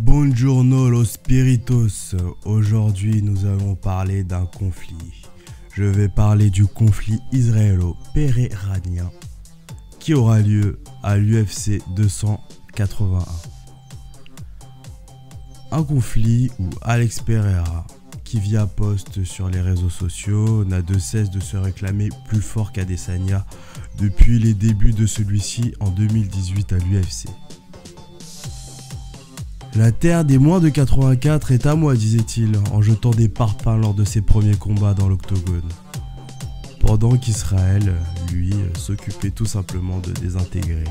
Buongiorno los spiritos. Aujourd'hui, nous allons parler d'un conflit. Je vais parler du conflit israélo-péréranien qui aura lieu à l'UFC 281. Un conflit où Alex Pereira, qui via post sur les réseaux sociaux, n'a de cesse de se réclamer plus fort qu'Adesanya depuis les débuts de celui-ci en 2018 à l'UFC. La terre des moins de 84 est à moi, disait-il, en jetant des parpaings lors de ses premiers combats dans l'octogone. Pendant qu'Israël, lui, s'occupait tout simplement de désintégrer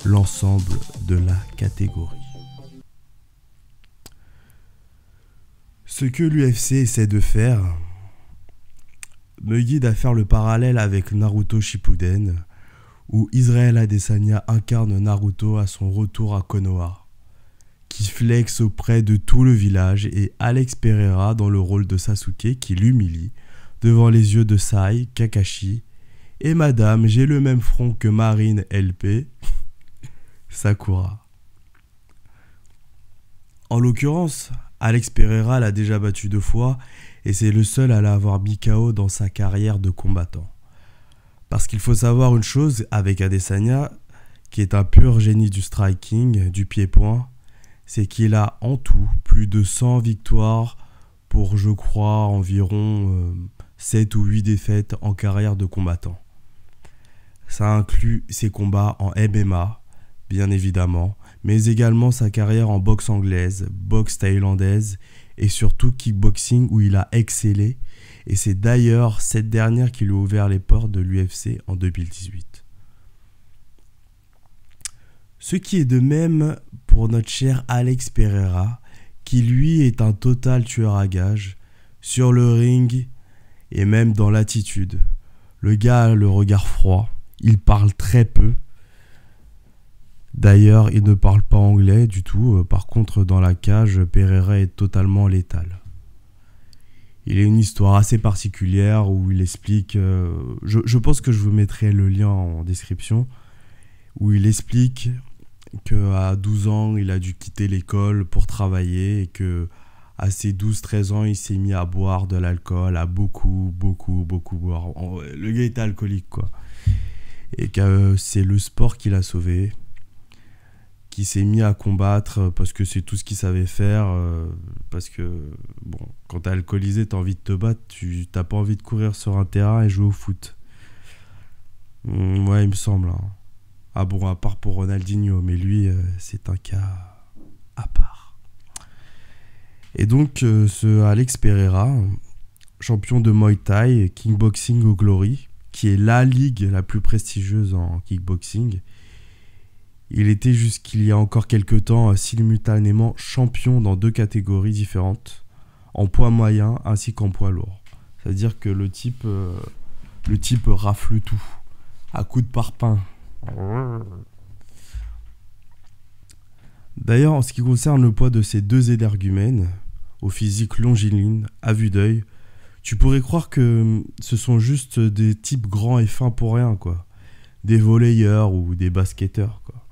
l'ensemble de la catégorie. Ce que l'UFC essaie de faire me guide à faire le parallèle avec Naruto Shippuden, où Israël Adesanya incarne Naruto à son retour à Konoha, qui flexe auprès de tout le village, et Alex Pereira dans le rôle de Sasuke qui l'humilie devant les yeux de Sai, Kakashi et Madame j'ai le même front que Marine LP, Sakura. En l'occurrence, Alex Pereira l'a déjà battu 2 fois et c'est le seul à l'avoir mis KO dans sa carrière de combattant. Parce qu'il faut savoir une chose avec Adesanya, qui est un pur génie du striking, du pied-point, c'est qu'il a en tout plus de 100 victoires pour, je crois, environ 7 ou 8 défaites en carrière de combattant. Ça inclut ses combats en MMA, bien évidemment, mais également sa carrière en boxe anglaise, boxe thaïlandaise et surtout kickboxing où il a excellé, et c'est d'ailleurs cette dernière qui lui a ouvert les portes de l'UFC en 2018. Ce qui est de même pour notre cher Alex Pereira, qui lui est un total tueur à gages, sur le ring et même dans l'attitude. Le gars a le regard froid, il parle très peu. D'ailleurs, il ne parle pas anglais du tout, par contre dans la cage, Pereira est totalement létal. Il a une histoire assez particulière où il explique, je pense que je vous mettrai le lien en description, où il explique qu'à 12 ans, il a dû quitter l'école pour travailler et que à ses 12-13 ans, il s'est mis à boire de l'alcool, à beaucoup boire. Le gars était alcoolique, quoi. Et que c'est le sport qui l'a sauvé, qui s'est mis à combattre parce que c'est tout ce qu'il savait faire. Parce que, bon, quand t'es alcoolisé, t'as envie de te battre, t'as pas envie de courir sur un terrain et jouer au foot. Ouais, il me semble, hein. Ah bon, à part pour Ronaldinho, mais lui, c'est un cas à part. Et donc, ce Alex Pereira, champion de Muay Thai, Kickboxing au Glory, qui est la ligue la plus prestigieuse en kickboxing, il était jusqu'il y a encore quelques temps simultanément champion dans 2 catégories différentes, en poids moyen ainsi qu'en poids lourd. C'est-à-dire que le type rafle tout, à coups de parpaing. D'ailleurs, en ce qui concerne le poids de ces 2 énergumènes, au physique longiligne, à vue d'œil, tu pourrais croire que ce sont juste des types grands et fins pour rien, quoi. Des volleyeurs ou des basketteurs, quoi.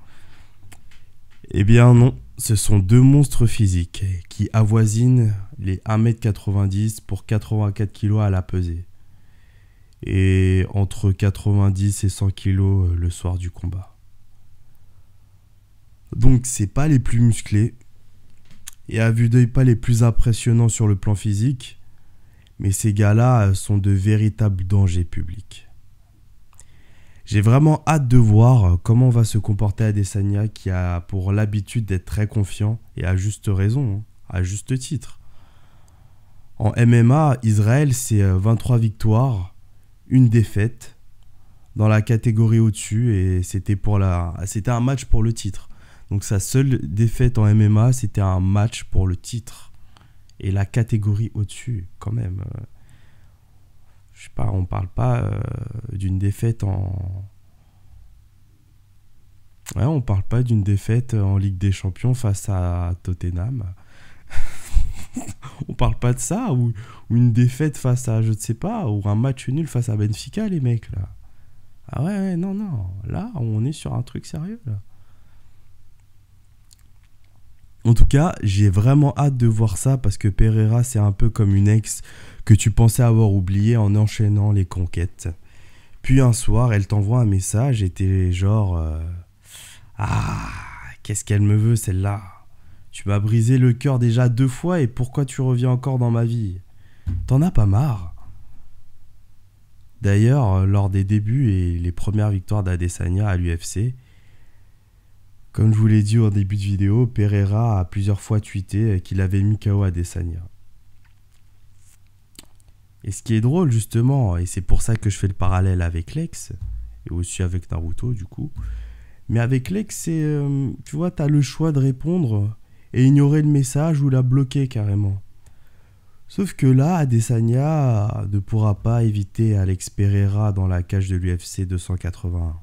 Eh bien non, ce sont 2 monstres physiques qui avoisinent les 1m90 pour 84 kg à la pesée. Et entre 90 et 100 kilos le soir du combat. Donc c'est pas les plus musclés et à vue d'œil pas les plus impressionnants sur le plan physique, mais ces gars-là sont de véritables dangers publics. J'ai vraiment hâte de voir comment va se comporter Adesanya, qui a pour l'habitude d'être très confiant, et à juste raison, hein, à juste titre. En MMA, Israël c'est 23 victoires, 1 défaite dans la catégorie au-dessus, et c'était un match pour le titre. Donc sa seule défaite en MMA, c'était un match pour le titre. Et la catégorie au-dessus, quand même. Je sais pas, on parle pas d'une défaite en... Ouais, on parle pas d'une défaite en Ligue des Champions face à Tottenham. On parle pas de ça, ou une défaite face à, je ne sais pas, ou un match nul face à Benfica, les mecs, là. Ah ouais, non, là, on est sur un truc sérieux, là. En tout cas, j'ai vraiment hâte de voir ça parce que Pereira, c'est un peu comme une ex que tu pensais avoir oubliée en enchaînant les conquêtes. Puis un soir, elle t'envoie un message et t'es genre... Ah, qu'est-ce qu'elle me veut celle-là? Tu m'as brisé le cœur déjà 2 fois et pourquoi tu reviens encore dans ma vie? T'en as pas marre? D'ailleurs, lors des débuts et les premières victoires d'Adesanya à l'UFC, comme je vous l'ai dit au début de vidéo, Pereira a plusieurs fois tweeté qu'il avait mis KO Adesanya. Et ce qui est drôle justement, et c'est pour ça que je fais le parallèle avec Lex, et aussi avec Naruto du coup, mais avec Lex, c'est, tu vois, t'as le choix de répondre et ignorer le message ou la bloquer carrément. Sauf que là, Adesanya ne pourra pas éviter Alex Pereira dans la cage de l'UFC 281.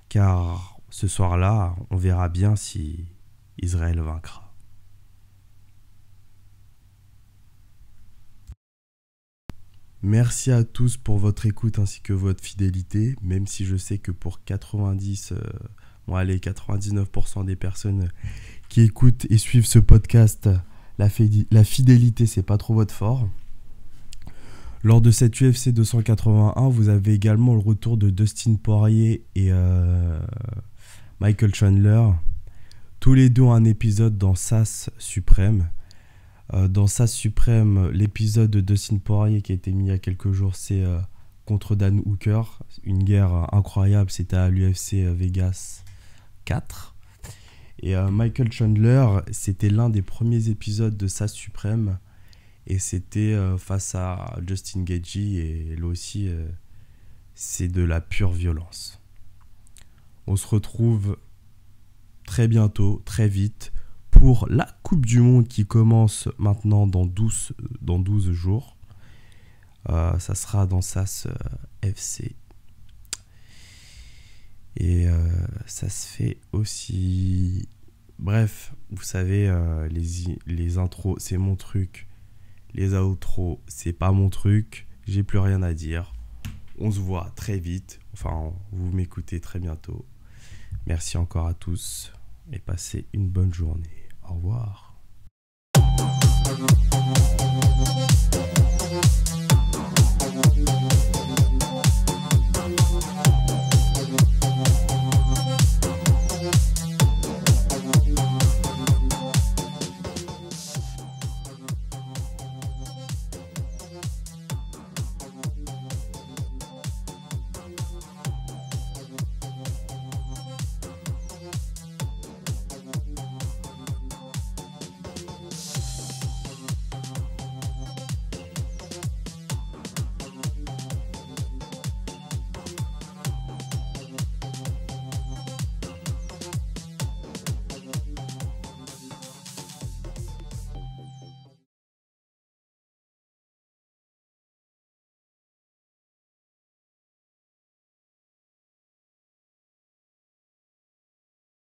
Car ce soir-là, on verra bien si Israël vaincra. Merci à tous pour votre écoute ainsi que votre fidélité, même si je sais que pour 99% des personnes qui écoutent et suivent ce podcast, la fidélité, c'est pas trop votre fort. Lors de cette UFC 281, vous avez également le retour de Dustin Poirier et Michael Chandler. Tous les deux ont un épisode dans SAS Suprême. Dans SAS Suprême, l'épisode de Dustin Poirier qui a été mis il y a quelques jours, c'est contre Dan Hooker. Une guerre incroyable, c'était à l'UFC Vegas 4. Et Michael Chandler, c'était l'un des premiers épisodes de SAS Suprême. Et c'était face à Justin Gaethje. Et là aussi, c'est de la pure violence. On se retrouve très bientôt, très vite, pour la Coupe du Monde qui commence maintenant dans 12 jours. Ça sera dans SAS FC. Et ça se fait aussi... Bref, vous savez, les intros, c'est mon truc. Les outros, c'est pas mon truc. J'ai plus rien à dire. On se voit très vite. Enfin, vous m'écoutez très bientôt. Merci encore à tous et passez une bonne journée. Au revoir.